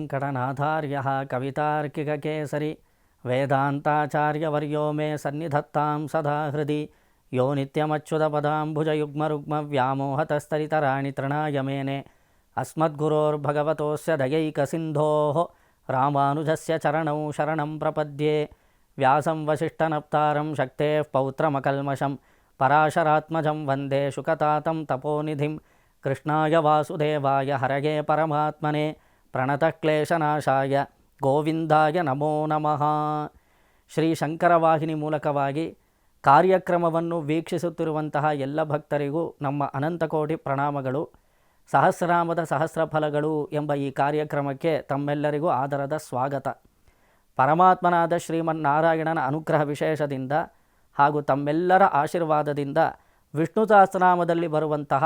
वेङ्कटनाथार्यः कवितार्किककेसरी वेदान्ताचार्यवर्यो मे सन्निधत्तां सदा हृदि यो नित्यमच्युतपदाम्बुजयुग्मरुग्मव्यामोहतस्तरितराणि तृणाय मेने अस्मद्गुरोर्भगवतोऽस्य दयैकसिन्धोः रामानुजस्य चरणौ शरणं प्रपद्ये व्यासं वसिष्ठनप्तारं शक्तेः पौत्रमकल्मषं पराशरात्मजं वन्दे शुकतातं तपोनिधिं कृष्णाय वासुदेवाय हरये परमात्मने ಪ್ರಣತಕ್ಲೇಶನಾಶಾಯ ಗೋವಿಂದಾಯ ನಮೋ ನಮಃ. ಶ್ರೀ ಶಂಕರವಾಹಿನಿ ಮೂಲಕವಾಗಿ ಕಾರ್ಯಕ್ರಮವನ್ನು ವೀಕ್ಷಿಸುತ್ತಿರುವಂತಹ ಎಲ್ಲ ಭಕ್ತರಿಗೂ ನಮ್ಮ ಅನಂತಕೋಟಿ ಪ್ರಣಾಮಗಳು. ಸಹಸ್ರನಾಮದ ಸಹಸ್ರ ಫಲಗಳು ಎಂಬ ಈ ಕಾರ್ಯಕ್ರಮಕ್ಕೆ ತಮ್ಮೆಲ್ಲರಿಗೂ ಆದರದ ಸ್ವಾಗತ. ಪರಮಾತ್ಮನಾದ ಶ್ರೀಮನ್ನಾರಾಯಣನ ಅನುಗ್ರಹ ವಿಶೇಷದಿಂದ ಹಾಗೂ ತಮ್ಮೆಲ್ಲರ ಆಶೀರ್ವಾದದಿಂದ ವಿಷ್ಣು ಸಹಸ್ರನಾಮದಲ್ಲಿ ಬರುವಂತಹ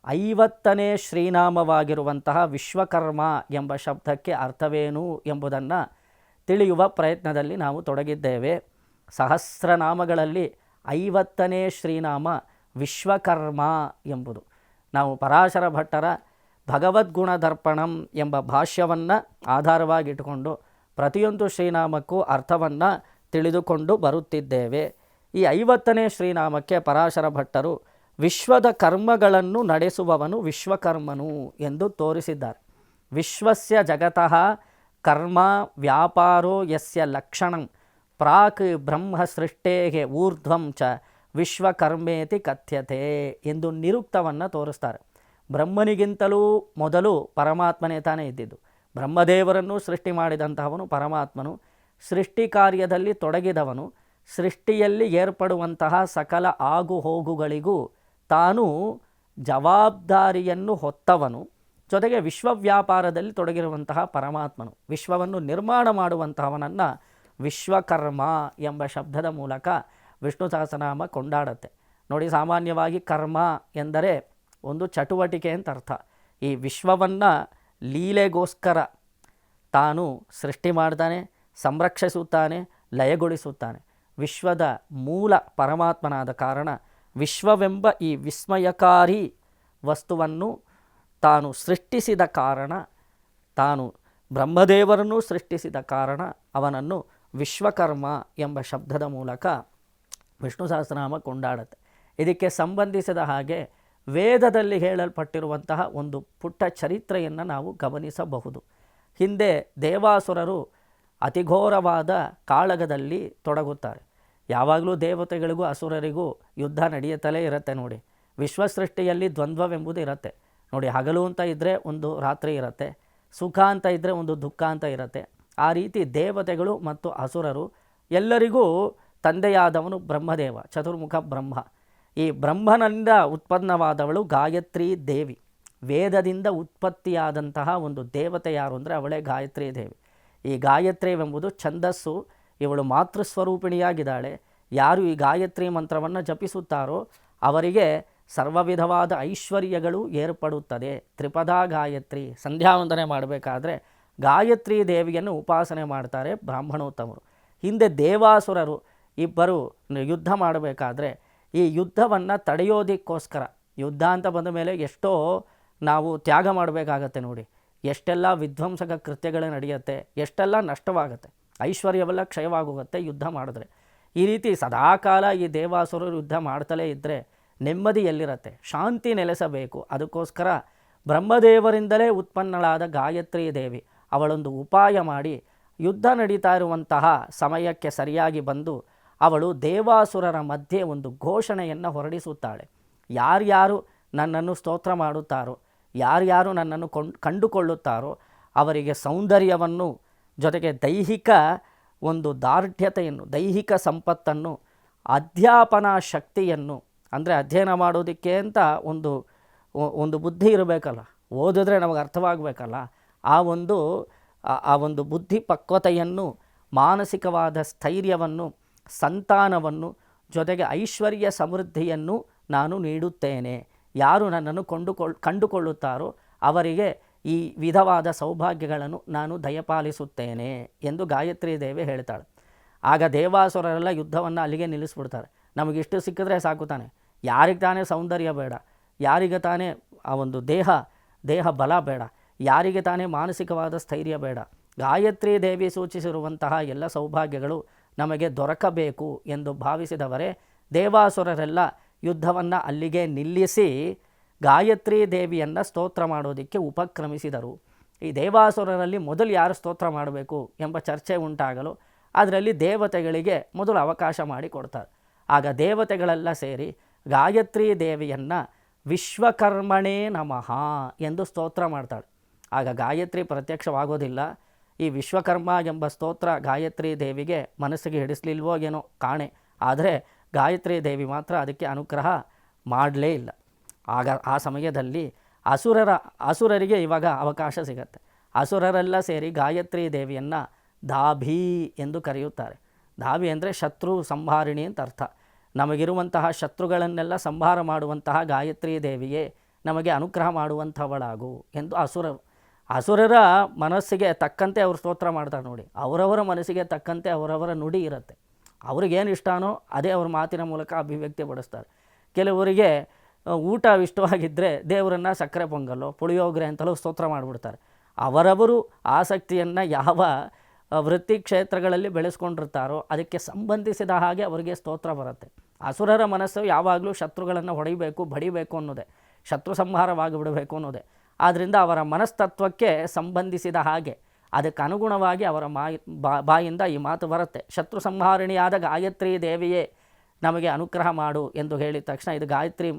50ನೇ ಶ್ರೀನಾಮವಾಗಿರುವಂತಹ ವಿಶ್ವಕರ್ಮ ಎಂಬ ಶಬ್ದಕ್ಕೆ ಅರ್ಥವೇನು ಎಂಬುದನ್ನು ತಿಳಿಯುವ ಪ್ರಯತ್ನದಲ್ಲಿ ನಾವು ತೊಡಗಿದ್ದೇವೆ. ಸಹಸ್ರನಾಮಗಳಲ್ಲಿ 50ನೇ ಶ್ರೀನಾಮ ವಿಶ್ವಕರ್ಮ ಎಂಬುದು. ನಾವು ಪರಾಶರ ಭಟ್ಟರ ಭಗವದ್ಗುಣದರ್ಪಣಂ ಎಂಬ ಭಾಷ್ಯವನ್ನು ಆಧಾರವಾಗಿಟ್ಟುಕೊಂಡು ಪ್ರತಿಯೊಂದು ಶ್ರೀನಾಮಕ್ಕೂ ಅರ್ಥವನ್ನು ತಿಳಿದುಕೊಂಡು ಬರುತ್ತಿದ್ದೇವೆ. ಈ 50ನೇ ಶ್ರೀನಾಮಕ್ಕೆ ಪರಾಶರ ಭಟ್ಟರು ವಿಶ್ವದ ಕರ್ಮಗಳನ್ನು ನಡೆಸುವವನು ವಿಶ್ವಕರ್ಮನು ಎಂದು ತೋರಿಸಿದ್ದಾರೆ. ವಿಶ್ವಸ್ಯ ಜಗತಃ ಕರ್ಮ ವ್ಯಾಪಾರೋ ಯಸ್ಯ ಲಕ್ಷಣಂ ಪ್ರಾಕ್ ಬ್ರಹ್ಮ ಸೃಷ್ಟೇಗೆ ಊರ್ಧ್ವಂ ಚ ವಿಶ್ವಕರ್ಮೇತಿ ಕಥ್ಯತೆ ಎಂದು ನಿರುಕ್ತವನ್ನು ತೋರಿಸ್ತಾರೆ. ಬ್ರಹ್ಮನಿಗಿಂತಲೂ ಮೊದಲು ಪರಮಾತ್ಮನೇ ತಾನೇ ಇದ್ದಿದ್ದು. ಬ್ರಹ್ಮದೇವರನ್ನು ಸೃಷ್ಟಿ ಮಾಡಿದಂತಹವನು ಪರಮಾತ್ಮನು. ಸೃಷ್ಟಿ ಕಾರ್ಯದಲ್ಲಿ ತೊಡಗಿದವನು. ಸೃಷ್ಟಿಯಲ್ಲಿ ಏರ್ಪಡುವಂತಹ ಸಕಲ ಆಗು ಹೋಗುಗಳಿಗೂ ತಾನು ಜವಾಬ್ದಾರಿಯನ್ನು ಹೊತ್ತವನು. ಜೊತೆಗೆ ವಿಶ್ವವ್ಯಾಪಾರದಲ್ಲಿ ತೊಡಗಿರುವಂತಹ ಪರಮಾತ್ಮನು. ವಿಶ್ವವನ್ನು ನಿರ್ಮಾಣ ಮಾಡುವಂತಹವನನ್ನು ವಿಶ್ವಕರ್ಮ ಎಂಬ ಶಬ್ದದ ಮೂಲಕ ವಿಷ್ಣು ಸಹಸ್ರನಾಮ ಕೊಂಡಾಡುತ್ತೆ. ನೋಡಿ, ಸಾಮಾನ್ಯವಾಗಿ ಕರ್ಮ ಎಂದರೆ ಒಂದು ಚಟುವಟಿಕೆ ಅಂತ ಅರ್ಥ. ಈ ವಿಶ್ವವನ್ನು ಲೀಲೆಗೋಸ್ಕರ ತಾನು ಸೃಷ್ಟಿ ಮಾಡ್ತಾನೆ, ಸಂರಕ್ಷಿಸುತ್ತಾನೆ, ಲಯಗೊಳಿಸುತ್ತಾನೆ. ವಿಶ್ವದ ಮೂಲ ಪರಮಾತ್ಮನಾದ ಕಾರಣ ವಿಶ್ವವೆಂಬ ಈ ವಿಸ್ಮಯಕಾರಿ ವಸ್ತುವನ್ನು ತಾನು ಸೃಷ್ಟಿಸಿದ ಕಾರಣ, ತಾನು ಬ್ರಹ್ಮದೇವರನ್ನು ಸೃಷ್ಟಿಸಿದ ಕಾರಣ ಅವನನ್ನು ವಿಶ್ವಕರ್ಮ ಎಂಬ ಶಬ್ದದ ಮೂಲಕ ವಿಷ್ಣು ಸಹಸ್ರನಾಮ ಕೊಂಡಾಡುತ್ತೆ. ಇದಕ್ಕೆ ಸಂಬಂಧಿಸಿದ ಹಾಗೆ ವೇದದಲ್ಲಿ ಹೇಳಲ್ಪಟ್ಟಿರುವಂತಹ ಒಂದು ಪುಟ್ಟ ಚರಿತ್ರೆಯನ್ನು ನಾವು ಗಮನಿಸಬಹುದು. ಹಿಂದೆ ದೇವಾಸುರರು ಅತಿಘೋರವಾದ ಕಾಳಗದಲ್ಲಿ ತೊಡಗುತ್ತಾರೆ. ಯಾವಾಗಲೂ ದೇವತೆಗಳಿಗೂ ಅಸುರರಿಗೂ ಯುದ್ಧ ನಡೆಯುತ್ತಲೇ ಇರುತ್ತೆ. ನೋಡಿ, ವಿಶ್ವಸೃಷ್ಟಿಯಲ್ಲಿ ದ್ವಂದ್ವವೆಂಬುದು ಇರುತ್ತೆ. ನೋಡಿ, ಹಗಲು ಅಂತ ಇದ್ದರೆ ಒಂದು ರಾತ್ರಿ ಇರುತ್ತೆ, ಸುಖ ಅಂತ ಇದ್ದರೆ ಒಂದು ದುಃಖ ಅಂತ ಇರುತ್ತೆ. ಆ ರೀತಿ ದೇವತೆಗಳು ಮತ್ತು ಅಸುರರು ಎಲ್ಲರಿಗೂ ತಂದೆಯಾದವನು ಬ್ರಹ್ಮದೇವ, ಚತುರ್ಮುಖ ಬ್ರಹ್ಮ. ಈ ಬ್ರಹ್ಮನಿಂದ ಉತ್ಪನ್ನವಾದವಳು ಗಾಯತ್ರಿ ದೇವಿ. ವೇದದಿಂದ ಉತ್ಪತ್ತಿಯಾದಂತಹ ಒಂದು ದೇವತೆ ಯಾರು ಅಂದರೆ ಅವಳೇ ಗಾಯತ್ರಿ ದೇವಿ. ಈ ಗಾಯತ್ರಿವೆಂಬುದು ಛಂದಸ್ಸು. ಇವಳು ಮಾತೃಸ್ವರೂಪಿಣಿಯಾಗಿದ್ದಾಳೆ. ಯಾರು ಈ ಗಾಯತ್ರಿ ಮಂತ್ರವನ್ನು ಜಪಿಸುತ್ತಾರೋ ಅವರಿಗೆ ಸರ್ವ ವಿಧವಾದ ಐಶ್ವರ್ಯಗಳು ಏರ್ಪಡುತ್ತದೆ. ತ್ರಿಪದಾ ಗಾಯತ್ರಿ. ಸಂಧ್ಯಾವಂದನೆ ಮಾಡಬೇಕಾದ್ರೆ ಗಾಯತ್ರಿ ದೇವಿಯನ್ನು ಉಪಾಸನೆ ಮಾಡ್ತಾರೆ ಬ್ರಾಹ್ಮಣೋತ್ತಮರು. ಹಿಂದೆ ದೇವಾಸುರರು ಇಬ್ಬರು ಯುದ್ಧ ಮಾಡಬೇಕಾದ್ರೆ ಈ ಯುದ್ಧವನ್ನು ತಡೆಯೋದಕ್ಕೋಸ್ಕರ, ಯುದ್ಧ ಅಂತ ಬಂದ ಮೇಲೆ ಎಷ್ಟೋ ನಾವು ತ್ಯಾಗ ಮಾಡಬೇಕಾಗತ್ತೆ. ನೋಡಿ, ಎಷ್ಟೆಲ್ಲ ವಿಧ್ವಂಸಕ ಕೃತ್ಯಗಳು ನಡೆಯುತ್ತೆ, ಎಷ್ಟೆಲ್ಲ ನಷ್ಟವಾಗುತ್ತೆ, ಐಶ್ವರ್ಯವೆಲ್ಲ ಕ್ಷಯವಾಗೋಗುತ್ತೆ ಯುದ್ಧ ಮಾಡಿದ್ರೆ. ಈ ರೀತಿ ಸದಾಕಾಲ ಈ ದೇವಾಸುರರು ಯುದ್ಧ ಮಾಡ್ತಲೇ ಇದ್ದರೆ ನೆಮ್ಮದಿ ಎಲ್ಲಿರುತ್ತೆ? ಶಾಂತಿ ನೆಲೆಸಬೇಕು. ಅದಕ್ಕೋಸ್ಕರ ಬ್ರಹ್ಮದೇವರಿಂದಲೇ ಉತ್ಪನ್ನಳಾದ ಗಾಯತ್ರಿ ದೇವಿ ಅವಳೊಂದು ಉಪಾಯ ಮಾಡಿ ಯುದ್ಧ ನಡೀತಾ ಇರುವಂತಹ ಸಮಯಕ್ಕೆ ಸರಿಯಾಗಿ ಬಂದು ಅವಳು ದೇವಾಸುರರ ಮಧ್ಯೆ ಒಂದು ಘೋಷಣೆಯನ್ನು ಹೊರಡಿಸುತ್ತಾಳೆ. ಯಾರ್ಯಾರು ನನ್ನನ್ನು ಸ್ತೋತ್ರ ಮಾಡುತ್ತಾರೋ, ಯಾರ್ಯಾರು ನನ್ನನ್ನು ಕಂಡುಕೊಳ್ಳುತ್ತಾರೋ ಅವರಿಗೆ ಸೌಂದರ್ಯವನ್ನು, ಜೊತೆಗೆ ದೈಹಿಕ ಒಂದು ದಾರ್ಢ್ಯತೆಯನ್ನು, ದೈಹಿಕ ಸಂಪತ್ತನ್ನು, ಅಧ್ಯಾಪನಾ ಶಕ್ತಿಯನ್ನು, ಅಂದರೆ ಅಧ್ಯಯನ ಮಾಡೋದಕ್ಕೆ ಅಂತ ಒಂದು ಬುದ್ಧಿ ಇರಬೇಕಲ್ಲ, ಓದಿದ್ರೆ ನಮಗೆ ಅರ್ಥವಾಗಬೇಕಲ್ಲ, ಆ ಒಂದು ಬುದ್ಧಿ ಪಕ್ವತೆಯನ್ನು, ಮಾನಸಿಕವಾದ ಸ್ಥೈರ್ಯವನ್ನು, ಸಂತಾನವನ್ನು, ಜೊತೆಗೆ ಐಶ್ವರ್ಯ ಸಮೃದ್ಧಿಯನ್ನು ನಾನು ನೀಡುತ್ತೇನೆ. ಯಾರು ನನ್ನನ್ನು ಕಂಡುಕೊಳ್ಳುತ್ತಾರೋ ಅವರಿಗೆ ಈ ವಿಧವಾದ ಸೌಭಾಗ್ಯಗಳನ್ನು ನಾನು ದಯಪಾಲಿಸುತ್ತೇನೆ ಎಂದು ಗಾಯತ್ರಿ ದೇವಿ ಹೇಳ್ತಾಳೆ. ಆಗ ದೇವಾಸುರರೆಲ್ಲ ಯುದ್ಧವನ್ನು ಅಲ್ಲಿಗೆ ನಿಲ್ಲಿಸ್ಬಿಡ್ತಾರೆ. ನಮಗಿಷ್ಟು ಸಿಕ್ಕಿದ್ರೆ ಸಾಕು ತಾನೆ, ಯಾರಿಗೆ ತಾನೇ ಸೌಂದರ್ಯ ಬೇಡ, ಯಾರಿಗೆ ತಾನೇ ಆ ಒಂದು ದೇಹ ಬಲ ಬೇಡ, ಯಾರಿಗೆ ತಾನೇ ಮಾನಸಿಕವಾದ ಸ್ಥೈರ್ಯ ಬೇಡ? ಗಾಯತ್ರಿ ದೇವಿ ಸೂಚಿಸಿರುವಂತಹ ಎಲ್ಲ ಸೌಭಾಗ್ಯಗಳು ನಮಗೆ ದೊರಕಬೇಕು ಎಂದು ಭಾವಿಸಿದವರೇ ದೇವಾಸುರರೆಲ್ಲ ಯುದ್ಧವನ್ನು ಅಲ್ಲಿಗೆ ನಿಲ್ಲಿಸಿ ಗಾಯತ್ರಿ ದೇವಿಯನ್ನು ಸ್ತೋತ್ರ ಮಾಡೋದಕ್ಕೆ ಉಪಕ್ರಮಿಸಿದರು. ಈ ದೇವಾಸುರರಲ್ಲಿ ಮೊದಲು ಯಾರು ಸ್ತೋತ್ರ ಮಾಡಬೇಕು ಎಂಬ ಚರ್ಚೆ ಉಂಟಾಗಲು ಅದರಲ್ಲಿ ದೇವತೆಗಳಿಗೆ ಮೊದಲು ಅವಕಾಶ ಮಾಡಿಕೊಡ್ತಾರೆ. ಆಗ ದೇವತೆಗಳೆಲ್ಲ ಸೇರಿ ಗಾಯತ್ರಿ ದೇವಿಯನ್ನು ವಿಶ್ವಕರ್ಮಣೇ ನಮಃ ಎಂದು ಸ್ತೋತ್ರ ಮಾಡ್ತಾಳೆ. ಆಗ ಗಾಯತ್ರಿ ಪ್ರತ್ಯಕ್ಷವಾಗೋದಿಲ್ಲ. ಈ ವಿಶ್ವಕರ್ಮ ಎಂಬ ಸ್ತೋತ್ರ ಗಾಯತ್ರಿ ದೇವಿಗೆ ಮನಸ್ಸಿಗೆ ಹಿಡಿಸ್ಲಿಲ್ವೋ ಏನೋ ಕಾಣೆ. ಆದರೆ ಗಾಯತ್ರಿ ದೇವಿ ಮಾತ್ರ ಅದಕ್ಕೆ ಅನುಗ್ರಹ ಮಾಡಲೇ ಇಲ್ಲ. ಆಗ ಆ ಸಮಯದಲ್ಲಿ ಅಸುರರಿಗೆ ಇವಾಗ ಅವಕಾಶ ಸಿಗತ್ತೆ. ಅಸುರರೆಲ್ಲ ಸೇರಿ ಗಾಯತ್ರಿ ದೇವಿಯನ್ನು ದಾಭಿ ಎಂದು ಕರೆಯುತ್ತಾರೆ. ದಾಭಿ ಅಂದರೆ ಶತ್ರು ಸಂಹಾರಿಣಿ ಅಂತ ಅರ್ಥ. ನಮಗಿರುವಂತಹ ಶತ್ರುಗಳನ್ನೆಲ್ಲ ಸಂಹಾರ ಮಾಡುವಂತಹ ಗಾಯತ್ರಿ ದೇವಿಯೇ ನಮಗೆ ಅನುಗ್ರಹ ಮಾಡುವಂಥವಳಾಗು ಎಂದು ಅಸುರರ ಮನಸ್ಸಿಗೆ ತಕ್ಕಂತೆ ಅವರು ಸ್ತೋತ್ರ ಮಾಡ್ತಾರೆ. ನೋಡಿ, ಅವರವರ ಮನಸ್ಸಿಗೆ ತಕ್ಕಂತೆ ಅವರವರ ನುಡಿ ಇರುತ್ತೆ. ಅವ್ರಿಗೇನು ಇಷ್ಟನೋ ಅದೇ ಅವ್ರ ಮಾತಿನ ಮೂಲಕ ಅಭಿವ್ಯಕ್ತಿ ಪಡಿಸ್ತಾರೆ. ಕೆಲವರಿಗೆ ಊಟ ಇಷ್ಟವಾಗಿದ್ದರೆ ದೇವರನ್ನು ಸಕ್ಕರೆ ಪೊಂಗಲ್ಲು ಪುಳಿಯೋಗರೆ ಅಂತಲೂ ಸ್ತೋತ್ರ ಮಾಡಿಬಿಡ್ತಾರೆ. ಅವರವರು ಆಸಕ್ತಿಯನ್ನು ಯಾವ ವೃತ್ತಿ ಕ್ಷೇತ್ರಗಳಲ್ಲಿ ಬೆಳೆಸ್ಕೊಂಡಿರ್ತಾರೋ ಅದಕ್ಕೆ ಸಂಬಂಧಿಸಿದ ಹಾಗೆ ಅವರಿಗೆ ಸ್ತೋತ್ರ ಬರುತ್ತೆ. ಅಸುರರ ಮನಸ್ಸು ಯಾವಾಗಲೂ ಶತ್ರುಗಳನ್ನು ಹೊಡಿಬೇಕು, ಬಡಿಬೇಕು ಅನ್ನೋದೇ, ಶತ್ರು ಸಂಹಾರವಾಗಿಬಿಡಬೇಕು ಅನ್ನೋದೇ. ಆದ್ದರಿಂದ ಅವರ ಮನಸ್ತತ್ವಕ್ಕೆ ಸಂಬಂಧಿಸಿದ ಹಾಗೆ ಅದಕ್ಕೆ ಅನುಗುಣವಾಗಿ ಅವರ ಬಾಯಿಂದ ಈ ಮಾತು ಬರುತ್ತೆ. ಶತ್ರು ಸಂಹಾರಿಣಿಯಾದ ಗಾಯತ್ರಿ ದೇವಿಯೇ ನಮಗೆ ಅನುಗ್ರಹ ಮಾಡು ಎಂದು ಹೇಳಿದ ತಕ್ಷಣ ಇದು ಗಾಯತ್ರಿ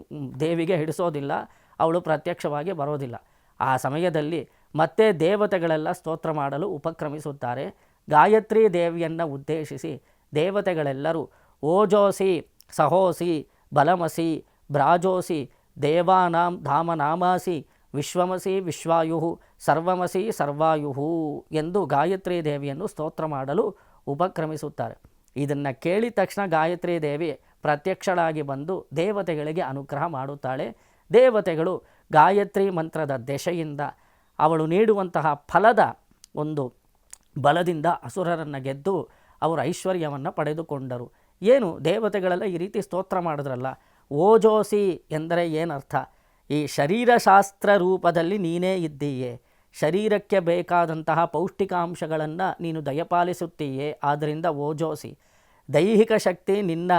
ದೇವಿಗೆ ಹಿಡಿಸೋದಿಲ್ಲ, ಅವಳು ಪ್ರತ್ಯಕ್ಷವಾಗಿ ಬರೋದಿಲ್ಲ. ಆ ಸಮಯದಲ್ಲಿ ಮತ್ತೆ ದೇವತೆಗಳೆಲ್ಲ ಸ್ತೋತ್ರ ಮಾಡಲು ಉಪಕ್ರಮಿಸುತ್ತಾರೆ. ಗಾಯತ್ರಿ ದೇವಿಯನ್ನು ಉದ್ದೇಶಿಸಿ ದೇವತೆಗಳೆಲ್ಲರೂ ಓಜೋಸಿ ಸಹೋಸಿ ಬಲಮಸಿ ಬ್ರಾಜೋಸಿ ದೇವಾನಾಂ ಧಾಮನಾಮಾಸಿ ವಿಶ್ವಮಸಿ ವಿಶ್ವಾಯು ಸರ್ವಮಸಿ ಸರ್ವಾಯು ಎಂದು ಗಾಯತ್ರಿ ದೇವಿಯನ್ನು ಸ್ತೋತ್ರ ಮಾಡಲು ಉಪಕ್ರಮಿಸುತ್ತಾರೆ. ಇದನ್ನು ಕೇಳಿದ ತಕ್ಷಣ ಗಾಯತ್ರಿ ದೇವಿ ಪ್ರತ್ಯಕ್ಷಳಾಗಿ ಬಂದು ದೇವತೆಗಳಿಗೆ ಅನುಗ್ರಹ ಮಾಡುತ್ತಾಳೆ. ದೇವತೆಗಳು ಗಾಯತ್ರಿ ಮಂತ್ರದ ದೆಸೆಯಿಂದ ಅವಳು ನೀಡುವಂತಹ ಫಲದ ಒಂದು ಬಲದಿಂದ ಅಸುರರನ್ನು ಗೆದ್ದು ಅವರು ಐಶ್ವರ್ಯವನ್ನು ಪಡೆದುಕೊಂಡರು. ಏನು ದೇವತೆಗಳೆಲ್ಲ ಈ ರೀತಿ ಸ್ತೋತ್ರ ಮಾಡಿದ್ರಲ್ಲ. ಓಜೋಸಿ ಎಂದರೆ ಏನರ್ಥ? ಈ ಶರೀರಶಾಸ್ತ್ರ ರೂಪದಲ್ಲಿ ನೀನೇ ಇದ್ದೀಯೆ, ಶರೀರಕ್ಕೆ ಬೇಕಾದಂತಹ ಪೌಷ್ಟಿಕಾಂಶಗಳನ್ನು ನೀನು ದಯಪಾಲಿಸುತ್ತೀಯೇ, ಆದ್ದರಿಂದ ಓಜೋಸಿ. ದೈಹಿಕ ಶಕ್ತಿ ನಿನ್ನ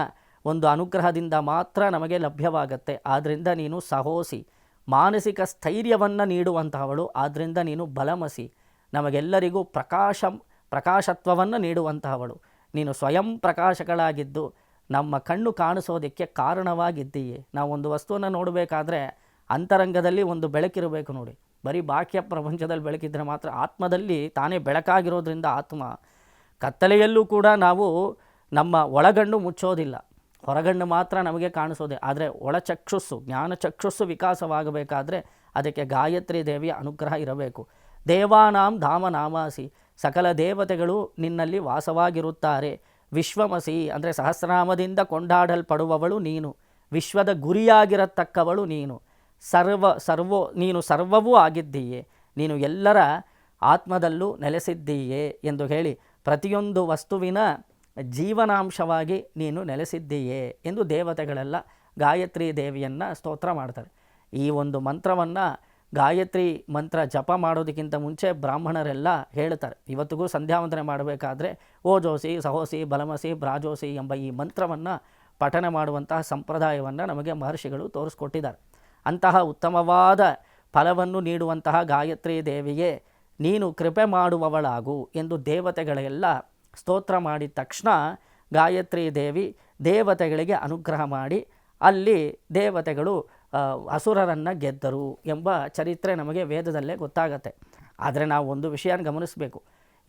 ಒಂದು ಅನುಗ್ರಹದಿಂದ ಮಾತ್ರ ನಮಗೆ ಲಭ್ಯವಾಗತ್ತೆ, ಆದ್ದರಿಂದ ನೀನು ಸಹೋಸಿ. ಮಾನಸಿಕ ಸ್ಥೈರ್ಯವನ್ನು ನೀಡುವಂತಹವಳು, ಆದ್ದರಿಂದ ನೀನು ಬಲಮಸಿ. ನಮಗೆಲ್ಲರಿಗೂ ಪ್ರಕಾಶತ್ವವನ್ನು ನೀಡುವಂತಹವಳು. ನೀನು ಸ್ವಯಂ ಪ್ರಕಾಶಗಳಾಗಿದ್ದು ನಮ್ಮ ಕಣ್ಣು ಕಾಣಿಸೋದಕ್ಕೆ ಕಾರಣವಾಗಿದ್ದೀಯೆ. ನಾವು ಒಂದು ವಸ್ತುವನ್ನು ನೋಡಬೇಕಾದ್ರೆ ಅಂತರಂಗದಲ್ಲಿ ಒಂದು ಬೆಳಕಿರಬೇಕು ನೋಡಿ. ಬರೀ ಬಾಹ್ಯ ಪ್ರಪಂಚದಲ್ಲಿ ಬೆಳಕಿದ್ರೆ ಮಾತ್ರ, ಆತ್ಮದಲ್ಲಿ ತಾನೇ ಬೆಳಕಾಗಿರೋದ್ರಿಂದ ಆತ್ಮ ಕತ್ತಲೆಯಲ್ಲೂ ಕೂಡ ನಾವು ನಮ್ಮ ಒಳಗಣ್ಣು ಮುಚ್ಚೋದಿಲ್ಲ, ಹೊರಗಣ್ಣು ಮಾತ್ರ ನಮಗೆ ಕಾಣಿಸೋದೆ. ಆದರೆ ಒಳಚಕ್ಷುಸ್ಸು ಜ್ಞಾನಚಕ್ಷುಸ್ಸು ವಿಕಾಸವಾಗಬೇಕಾದ್ರೆ ಅದಕ್ಕೆ ಗಾಯತ್ರಿ ದೇವಿಯ ಅನುಗ್ರಹ ಇರಬೇಕು. ದೇವಾನಾಂ ಧಾಮನಾಮಾಸಿ, ಸಕಲ ದೇವತೆಗಳು ನಿನ್ನಲ್ಲಿ ವಾಸವಾಗಿರುತ್ತಾರೆ. ವಿಶ್ವಮಸಿ ಅಂದರೆ ಸಹಸ್ರನಾಮದಿಂದ ಕೊಂಡಾಡಲ್ಪಡುವವಳು ನೀನು, ವಿಶ್ವದ ಗುರಿಯಾಗಿರತಕ್ಕವಳು ನೀನು, ನೀನು ಸರ್ವವೂ ಆಗಿದ್ದೀಯೆ, ನೀನು ಎಲ್ಲರ ಆತ್ಮದಲ್ಲೂ ನೆಲೆಸಿದ್ದೀಯೆ ಎಂದು ಹೇಳಿ ಪ್ರತಿಯೊಂದು ವಸ್ತುವಿನ ಜೀವನಾಂಶವಾಗಿ ನೀನು ನೆಲೆಸಿದ್ದೀಯೆ ಎಂದು ದೇವತೆಗಳೆಲ್ಲ ಗಾಯತ್ರಿ ದೇವಿಯನ್ನು ಸ್ತೋತ್ರ ಮಾಡ್ತಾರೆ. ಈ ಒಂದು ಮಂತ್ರವನ್ನು ಗಾಯತ್ರಿ ಮಂತ್ರ ಜಪ ಮಾಡೋದಕ್ಕಿಂತ ಮುಂಚೆ ಬ್ರಾಹ್ಮಣರೆಲ್ಲ ಹೇಳ್ತಾರೆ. ಇವತ್ತಿಗೂ ಸಂಧ್ಯಾವಂದನೆ ಮಾಡಬೇಕಾದ್ರೆ ಓಜೋಸಿ ಸಹೋಸಿ ಬಲಮಸಿ ಬ್ರಾಜೋಸಿ ಎಂಬ ಈ ಮಂತ್ರವನ್ನು ಪಠನೆ ಮಾಡುವಂತಹ ಸಂಪ್ರದಾಯವನ್ನು ನಮಗೆ ಮಹರ್ಷಿಗಳು ತೋರಿಸ್ಕೊಟ್ಟಿದ್ದಾರೆ. ಅಂತಹ ಉತ್ತಮವಾದ ಫಲವನ್ನು ನೀಡುವಂತಹ ಗಾಯತ್ರಿ ದೇವಿಯೇ ನೀನು ಕೃಪೆ ಮಾಡುವವಳಾಗು ಎಂದು ದೇವತೆಗಳೆಲ್ಲ ಸ್ತೋತ್ರ ಮಾಡಿದ ತಕ್ಷಣ ಗಾಯತ್ರಿ ದೇವಿ ದೇವತೆಗಳಿಗೆ ಅನುಗ್ರಹ ಮಾಡಿ ಅಲ್ಲಿ ದೇವತೆಗಳು ಅಸುರರನ್ನು ಗೆದ್ದರು ಎಂಬ ಚರಿತ್ರೆ ನಮಗೆ ವೇದದಲ್ಲೇ ಗೊತ್ತಾಗತ್ತೆ. ಆದರೆ ನಾವು ಒಂದು ವಿಷಯನ ಗಮನಿಸಬೇಕು.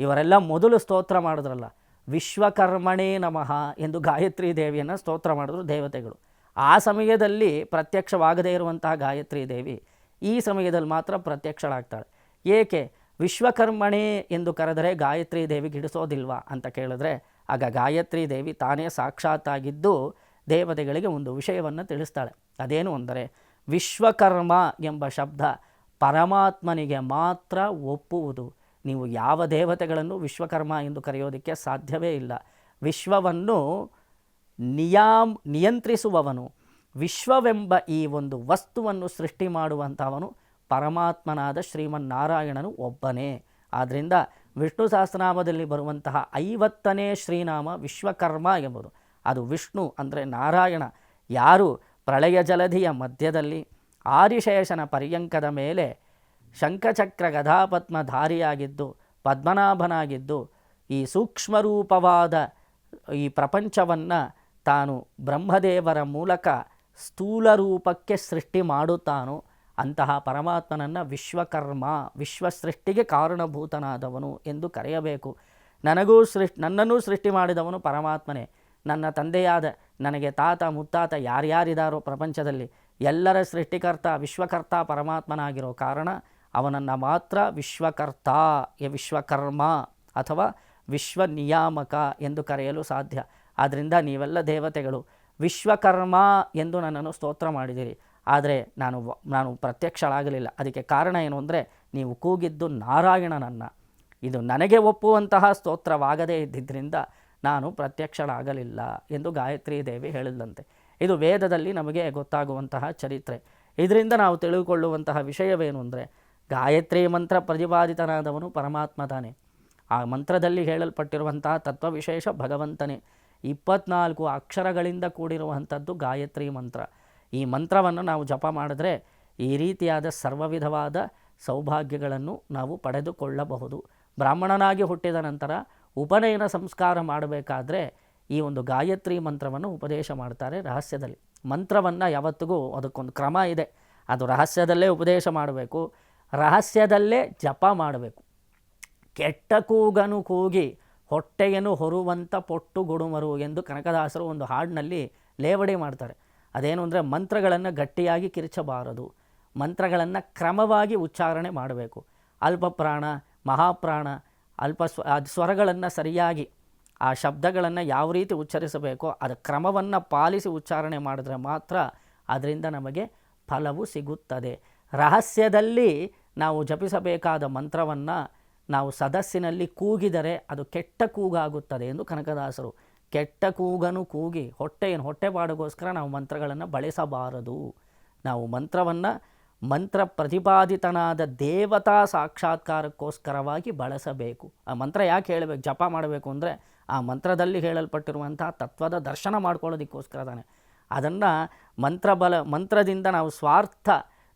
ಇವರೆಲ್ಲ ಮೊದಲು ಸ್ತೋತ್ರ ಮಾಡಿದ್ರಲ್ಲ, ವಿಶ್ವಕರ್ಮಣೇ ನಮಃ ಎಂದು ಗಾಯತ್ರಿ ದೇವಿಯನ್ನು ಸ್ತೋತ್ರ ಮಾಡಿದ್ರು ದೇವತೆಗಳು. ಆ ಸಮಯದಲ್ಲಿ ಪ್ರತ್ಯಕ್ಷವಾಗದೇ ಇರುವಂತಹ ಗಾಯತ್ರಿ ದೇವಿ ಈ ಸಮಯದಲ್ಲಿ ಮಾತ್ರ ಪ್ರತ್ಯಕ್ಷಳಾಗ್ತಾಳೆ. ಏಕೆ ವಿಶ್ವಕರ್ಮಣೇ ಎಂದು ಕರೆದರೆ ಗಾಯತ್ರಿ ದೇವಿಗೆ ಹಿಡಿಸೋದಿಲ್ವಾ ಅಂತ ಕೇಳಿದ್ರೆ, ಆಗ ಗಾಯತ್ರಿ ದೇವಿ ತಾನೇ ಸಾಕ್ಷಾತ್ತಾಗಿದ್ದು ದೇವತೆಗಳಿಗೆ ಒಂದು ವಿಷಯವನ್ನು ತಿಳಿಸ್ತಾಳೆ. ಅದೇನು ಅಂದರೆ, ವಿಶ್ವಕರ್ಮ ಎಂಬ ಶಬ್ದ ಪರಮಾತ್ಮನಿಗೆ ಮಾತ್ರ ಒಪ್ಪುವುದು. ನೀವು ಯಾವ ದೇವತೆಗಳನ್ನು ವಿಶ್ವಕರ್ಮ ಎಂದು ಕರೆಯೋದಕ್ಕೆ ಸಾಧ್ಯವೇ ಇಲ್ಲ. ವಿಶ್ವವನ್ನು ನಿಯಂತ್ರಿಸುವವನು, ವಿಶ್ವವೆಂಬ ಈ ಒಂದು ವಸ್ತುವನ್ನು ಸೃಷ್ಟಿ ಮಾಡುವಂಥವನು ಪರಮಾತ್ಮನಾದ ಶ್ರೀಮನ್ನಾರಾಯಣನು ಒಬ್ಬನೇ. ಆದ್ದರಿಂದ ವಿಷ್ಣು ಸಹಸ್ರನಾಮದಲ್ಲಿ ಬರುವಂತಹ 50ನೇ ಶ್ರೀನಾಮ ವಿಶ್ವಕರ್ಮ ಎಂಬುದು. ಅದು ವಿಷ್ಣು ಅಂದರೆ ನಾರಾಯಣ ಯಾರು ಪ್ರಳಯ ಜಲಧಿಯ ಮಧ್ಯದಲ್ಲಿ ಆದಿಶೇಷನ ಪರ್ಯಂಕದ ಮೇಲೆ ಶಂಖಚಕ್ರ ಗದಾಪದ್ಮಧಾರಿಯಾಗಿದ್ದು ಪದ್ಮನಾಭನಾಗಿದ್ದು ಈ ಸೂಕ್ಷ್ಮರೂಪವಾದ ಈ ಪ್ರಪಂಚವನ್ನು ತಾನು ಬ್ರಹ್ಮದೇವರ ಮೂಲಕ ಸ್ಥೂಲ ರೂಪಕ್ಕೆ ಸೃಷ್ಟಿ ಮಾಡುತ್ತಾನೋ ಅಂತಹ ಪರಮಾತ್ಮನನ್ನು ವಿಶ್ವಕರ್ಮ, ವಿಶ್ವಸೃಷ್ಟಿಗೆ ಕಾರಣಭೂತನಾದವನು ಎಂದು ಕರೆಯಬೇಕು. ನನ್ನನ್ನೂ ಸೃಷ್ಟಿ ಮಾಡಿದವನು ಪರಮಾತ್ಮನೇ. ನನ್ನ ತಂದೆಯಾದ ನನಗೆ ತಾತ ಮುತ್ತಾತ ಯಾರ್ಯಾರಿದ್ದಾರೋ ಪ್ರಪಂಚದಲ್ಲಿ ಎಲ್ಲರ ಸೃಷ್ಟಿಕರ್ತ ವಿಶ್ವಕರ್ತ ಪರಮಾತ್ಮನಾಗಿರೋ ಕಾರಣ ಅವನನ್ನು ಮಾತ್ರ ವಿಶ್ವಕರ್ತ, ವಿಶ್ವಕರ್ಮ ಅಥವಾ ವಿಶ್ವನಿಯಾಮಕ ಎಂದು ಕರೆಯಲು ಸಾಧ್ಯ. ಆದ್ದರಿಂದ ನೀವೆಲ್ಲ ದೇವತೆಗಳು ವಿಶ್ವಕರ್ಮ ಎಂದು ನನ್ನನ್ನು ಸ್ತೋತ್ರ ಮಾಡಿದಿರಿ. ಆದರೆ ನಾನು ಪ್ರತ್ಯಕ್ಷಳಾಗಲಿಲ್ಲ. ಅದಕ್ಕೆ ಕಾರಣ ಏನು ಅಂದರೆ ನೀವು ಕೂಗಿದ್ದು ನಾರಾಯಣನನ್ನು. ಇದು ನನಗೆ ಒಪ್ಪುವಂತಹ ಸ್ತೋತ್ರವಾಗದೇ ಇದ್ದಿದ್ದರಿಂದ ನಾನು ಪ್ರತ್ಯಕ್ಷಳಾಗಲಿಲ್ಲ ಎಂದು ಗಾಯತ್ರಿ ದೇವಿ ಹೇಳಿದಂತೆ. ಇದು ವೇದದಲ್ಲಿ ನಮಗೆ ಗೊತ್ತಾಗುವಂತಹ ಚರಿತ್ರೆ. ಇದರಿಂದ ನಾವು ತಿಳಿದುಕೊಳ್ಳುವಂತಹ ವಿಷಯವೇನು ಅಂದರೆ ಗಾಯತ್ರಿ ಮಂತ್ರ ಪ್ರತಿಪಾದಿತನಾದವನು ಪರಮಾತ್ಮ ತಾನೆ. ಆ ಮಂತ್ರದಲ್ಲಿ ಹೇಳಲ್ಪಟ್ಟಿರುವಂತಹ ತತ್ವವಿಶೇಷ ಭಗವಂತನೇ. 24 ಅಕ್ಷರಗಳಿಂದ ಕೂಡಿರುವಂಥದ್ದು ಗಾಯತ್ರಿ ಮಂತ್ರ. ಈ ಮಂತ್ರವನ್ನು ನಾವು ಜಪ ಮಾಡಿದ್ರೆ ಈ ರೀತಿಯಾದ ಸರ್ವವಿಧವಾದ ಸೌಭಾಗ್ಯಗಳನ್ನು ನಾವು ಪಡೆದುಕೊಳ್ಳಬಹುದು. ಬ್ರಾಹ್ಮಣನಾಗಿ ಹುಟ್ಟಿದ ನಂತರ ಉಪನಯನ ಸಂಸ್ಕಾರ ಮಾಡಬೇಕಾದ್ರೆ ಈ ಒಂದು ಗಾಯತ್ರಿ ಮಂತ್ರವನ್ನು ಉಪದೇಶ ಮಾಡ್ತಾರೆ ರಹಸ್ಯದಲ್ಲಿ. ಮಂತ್ರವನ್ನು ಯಾವತ್ತಿಗೂ ಅದಕ್ಕೊಂದು ಕ್ರಮ ಇದೆ. ಅದು ರಹಸ್ಯದಲ್ಲೇ ಉಪದೇಶ ಮಾಡಬೇಕು, ರಹಸ್ಯದಲ್ಲೇ ಜಪ ಮಾಡಬೇಕು. ಕೆಟ್ಟ ಕೂಗನು ಕೂಗಿ ಹೊಟ್ಟೆಯನ್ನು ಹೊರುವಂಥ ಪೊಟ್ಟು ಗುಡುಮರು ಎಂದು ಕನಕದಾಸರು ಒಂದು ಹಾಡಿನಲ್ಲಿ ಲೇವಡಿ ಮಾಡ್ತಾರೆ. ಅದೇನು ಅಂದರೆ ಮಂತ್ರಗಳನ್ನು ಗಟ್ಟಿಯಾಗಿ ಕಿರಿಚಬಾರದು, ಮಂತ್ರಗಳನ್ನು ಕ್ರಮವಾಗಿ ಉಚ್ಚಾರಣೆ ಮಾಡಬೇಕು. ಅಲ್ಪಪ್ರಾಣ, ಮಹಾಪ್ರಾಣ, ಸ್ವರಗಳನ್ನು ಸರಿಯಾಗಿ ಆ ಶಬ್ದಗಳನ್ನು ಯಾವ ರೀತಿ ಉಚ್ಚರಿಸಬೇಕೋ ಅದು ಕ್ರಮವನ್ನು ಪಾಲಿಸಿ ಉಚ್ಚಾರಣೆ ಮಾಡಿದ್ರೆ ಮಾತ್ರ ಅದರಿಂದ ನಮಗೆ ಫಲವು ಸಿಗುತ್ತದೆ. ರಹಸ್ಯದಲ್ಲಿ ನಾವು ಜಪಿಸಬೇಕಾದ ಮಂತ್ರವನ್ನು ನಾವು ಸದಸ್ಸಿನಲ್ಲಿ ಕೂಗಿದರೆ ಅದು ಕೆಟ್ಟ ಕೂಗಾಗುತ್ತದೆ ಎಂದು ಕನಕದಾಸರು. ಕೆಟ್ಟ ಕೂಗನು ಕೂಗಿ ಹೊಟ್ಟೆಪಾಡಿಗೋಸ್ಕರ ನಾವು ಮಂತ್ರಗಳನ್ನು ಬಳಸಬಾರದು. ನಾವು ಮಂತ್ರವನ್ನು ಮಂತ್ರ ಪ್ರತಿಪಾದಿತನಾದ ದೇವತಾ ಸಾಕ್ಷಾತ್ಕಾರಕ್ಕೋಸ್ಕರವಾಗಿ ಬಳಸಬೇಕು. ಆ ಮಂತ್ರ ಯಾಕೆ ಹೇಳಬೇಕು, ಜಪ ಮಾಡಬೇಕು ಅಂದರೆ ಆ ಮಂತ್ರದಲ್ಲಿ ಹೇಳಲ್ಪಟ್ಟಿರುವಂತಹ ತತ್ವದ ದರ್ಶನ ಮಾಡ್ಕೊಳ್ಳೋದಕ್ಕೋಸ್ಕರ ತಾನೆ. ಅದನ್ನು ಮಂತ್ರದಿಂದ ನಾವು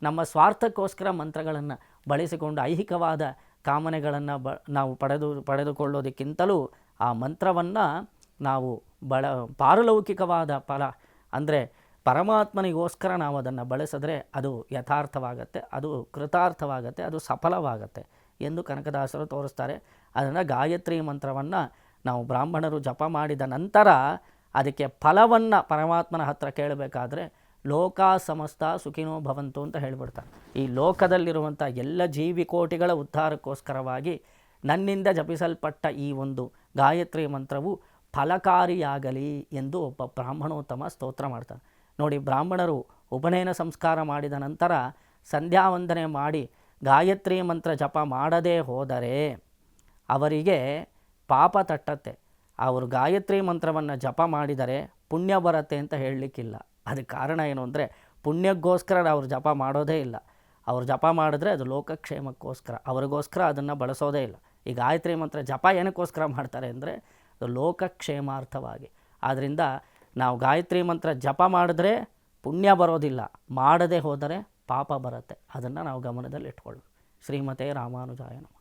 ನಮ್ಮ ಸ್ವಾರ್ಥಕ್ಕೋಸ್ಕರ ಮಂತ್ರಗಳನ್ನು ಬಳಸಿಕೊಂಡು ಐಹಿಕವಾದ ಕಾಮನೆಗಳನ್ನು ನಾವು ಪಡೆದುಕೊಳ್ಳೋದಕ್ಕಿಂತಲೂ ಆ ಮಂತ್ರವನ್ನು ನಾವು ಪಾರಲೌಕಿಕವಾದ ಫಲ ಅಂದರೆ ಪರಮಾತ್ಮನಿಗೋಸ್ಕರ ನಾವು ಅದನ್ನು ಬಳಸಿದ್ರೆ ಅದು ಯಥಾರ್ಥವಾಗತ್ತೆ, ಅದು ಕೃತಾರ್ಥವಾಗತ್ತೆ, ಅದು ಸಫಲವಾಗತ್ತೆ ಎಂದು ಕನಕದಾಸರು ತೋರಿಸ್ತಾರೆ. ಅದನ್ನು ಗಾಯತ್ರಿ ಮಂತ್ರವನ್ನು ನಾವು ಬ್ರಾಹ್ಮಣರು ಜಪ ಮಾಡಿದ ನಂತರ ಅದಕ್ಕೆ ಫಲವನ್ನು ಪರಮಾತ್ಮನ ಹತ್ರ ಕೇಳಬೇಕಾದ್ರೆ ಲೋಕ ಸಮಸ್ತ ಸುಖಿನೋ ಭವಂತು ಅಂತ ಹೇಳಿಬಿಡ್ತಾರೆ. ಈ ಲೋಕದಲ್ಲಿರುವಂಥ ಎಲ್ಲ ಜೀವಿಕೋಟಿಗಳ ಉದ್ಧಾರಕ್ಕೋಸ್ಕರವಾಗಿ ನನ್ನಿಂದ ಜಪಿಸಲ್ಪಟ್ಟ ಈ ಒಂದು ಗಾಯತ್ರಿ ಮಂತ್ರವು ಫಲಕಾರಿಯಾಗಲಿ ಎಂದು ಒಬ್ಬ ಬ್ರಾಹ್ಮಣೋತ್ತಮ ಸ್ತೋತ್ರ ಮಾಡ್ತಾನೆ. ನೋಡಿ, ಬ್ರಾಹ್ಮಣರು ಉಪನಯನ ಸಂಸ್ಕಾರ ಮಾಡಿದ ನಂತರ ಸಂಧ್ಯಾವಂದನೆ ಮಾಡಿ ಗಾಯತ್ರಿ ಮಂತ್ರ ಜಪ ಮಾಡದೇ ಹೋದರೆ ಅವರಿಗೆ ಪಾಪ ತಟ್ಟತ್ತೆ. ಅವರು ಗಾಯತ್ರಿ ಮಂತ್ರವನ್ನು ಜಪ ಮಾಡಿದರೆ ಪುಣ್ಯ ಬರುತ್ತೆ ಅಂತ ಹೇಳಲಿಕ್ಕಿಲ್ಲ. ಅದಕ್ಕೆ ಕಾರಣ ಏನು ಅಂದರೆ ಪುಣ್ಯಕ್ಕೋಸ್ಕರ ಅವರು ಜಪ ಮಾಡೋದೇ ಇಲ್ಲ. ಅವರು ಜಪ ಮಾಡಿದ್ರೆ ಅದು ಲೋಕಕ್ಷೇಮಕ್ಕೋಸ್ಕರ, ಅವರಿಗೋಸ್ಕರ ಅದನ್ನು ಬಳಸೋದೇ ಇಲ್ಲ. ಈ ಗಾಯತ್ರಿ ಮಂತ್ರ ಜಪ ಏನಕ್ಕೋಸ್ಕರ ಮಾಡ್ತಾರೆ ಅಂದರೆ ಅದು ಲೋಕಕ್ಷೇಮಾರ್ಥವಾಗಿ. ಆದ್ದರಿಂದ ನಾವು ಗಾಯತ್ರಿ ಮಂತ್ರ ಜಪ ಮಾಡಿದ್ರೆ ಪುಣ್ಯ ಬರೋದಿಲ್ಲ, ಮಾಡದೇ ಹೋದರೆ ಪಾಪ ಬರುತ್ತೆ. ಅದನ್ನು ನಾವು ಗಮನದಲ್ಲಿಟ್ಕೊಳ್ಳೋದು. ಶ್ರೀಮತೆ ರಾಮಾನುಜಾಯ ನಮಃ.